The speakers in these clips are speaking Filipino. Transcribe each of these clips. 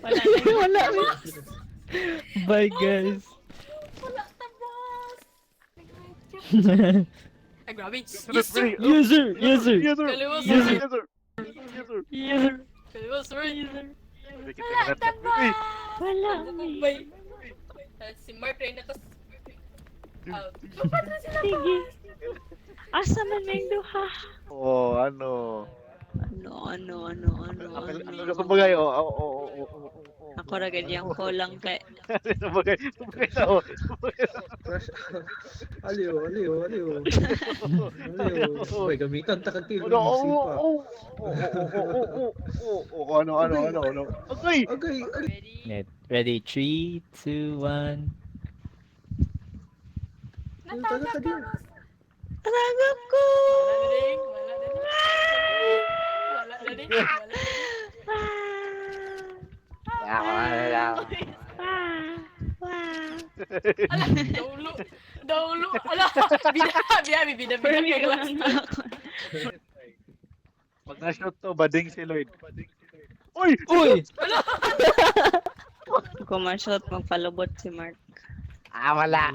Wala na. Wala. Bye, guys. Wala tabas. Ay, grabe. Yes, Yes, sir. Yes, sir. Yes, sir. Yes, sir. Kaliwa, Yes, sir. sir. Yes, sir. Yes, sir. Yes, sir. Kaliwa, sir. Hindi kita Wala ganat. tabas. Wala. Bay. Si Mark rin na tas out. Ba't na sila Sige. Asa man may duha? Oh, ano? Ano? Ano ka sabagay? Ako ra ganyang ko lang kay Sabagay tao. Crush. Aliw. May gamitan ta kag tilo. Ano. Okay. Okay. Net. Ready? 3, 2, 1. Natagap ka. Aragap ko. Wala na rin. Wow. Daulo. Ala, bida Perfect class. lang ako. Pag na-shoot to, bading si Lloyd. Uy! Uy! Kung ma-shot, magpalubot si Mark. Wala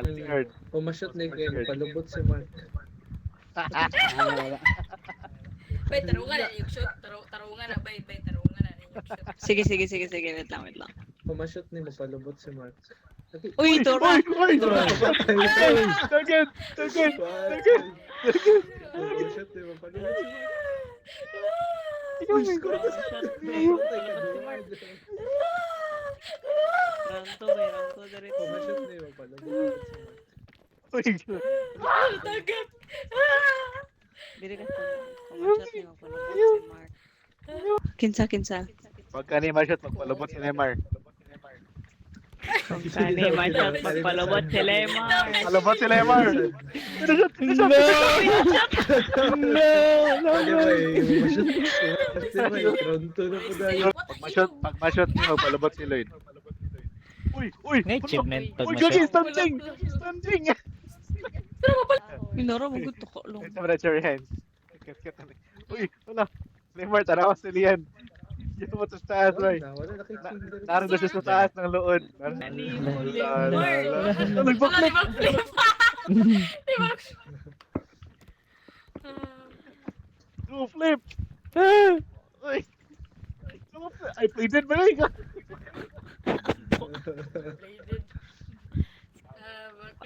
si Earth. Pumashot ni Ken, palubot si Mark. Bay, tarungan na yung shoot. Tarungan na, bay, tarungan na yung shoot. Sige. Wait lang. Pumashot ni mo, palubot si Mark. Okay. Uy, Tora! Uy! Tagad! Pumashot ni mo, palubot si Mark. Uy, score ka sa Round 2, direct. Pumashot ni mo, palubot si Mark. Uy! Tagad. Dili ka ma-shot niyo, magpalubot si Mark. Kinsa. Pagka ni ma-shoot, magpalabot si Neymar. Kung kani ma-shot, magpalubot si Lemar. Palabot si Neymar! No! Ano ba eh? Round 2 na po dahil. Pag ma-shoot niyo, magpalabot si Lloyd. Uy! May achievement pag Uy, ma-shot. gagi! Stunting! Minara mo gusto ko lang. Temperature hands. Uy! Wala! Neymar, tarawa si Lian. Yun mo sa taas, boy. Wala na kay King. Naroon na siya sa taas ng lood. Nag-backflip. Two flip! Uy! Ay, pwede ba rin ka?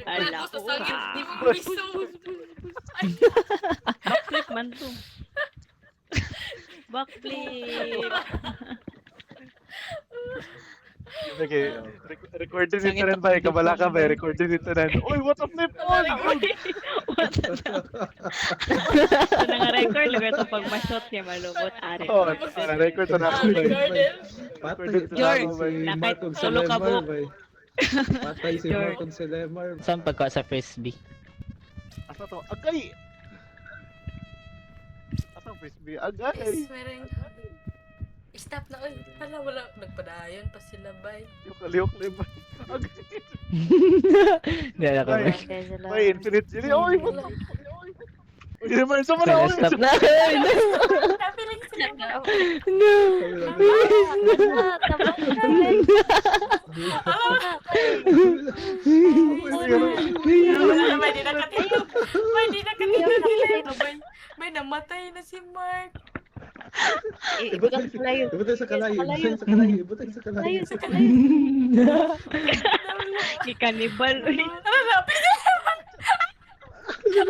Ala Gusto ko sa ka. hindi mo gusto. Backflip man to. Backflip. Okay, recording dito rin ba? Kabala ka ba? Recording dito rin. Uy, what a flip! What na nga record lugar to pag ma-shot niya malubot ari. Oh, record na ako ba? Patay George, si nakit- Mark kung si tulo ka Lemar, buhok. bay. Patay si Mark kung si Lemar. Saan pagka sa frisbee? Asa to? Agay! Asa frisbee? Agay! Swearing. Stop na, oy. Hala, wala. Nagpadayon pa sila, bay. Yung kaliyok na ba? Agay! Hindi na ako. May infinite chili. Uy, what the fuck? Uy, naman, saan mo na? Uy, Stop na. Kapiling sila. No. May di nakatito. May namatay na si Mark. Ibutang sa layo. Ibutang sa kalayo. Ibutang sa kalayo. Ikanibal. Ano, lapis na naman.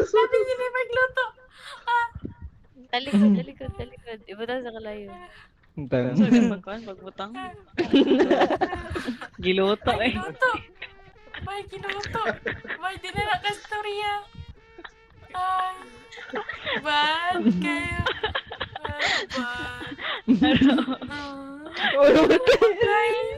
Sabi niya may magluto. Talikod. Ibutang sa kalayo. Tang. So, pagkuhan, pagbutang. Giluto eh. Giluto. May giluto. May di na nakastorya. Ay. Bad kayo. Bad. Oh, Ay.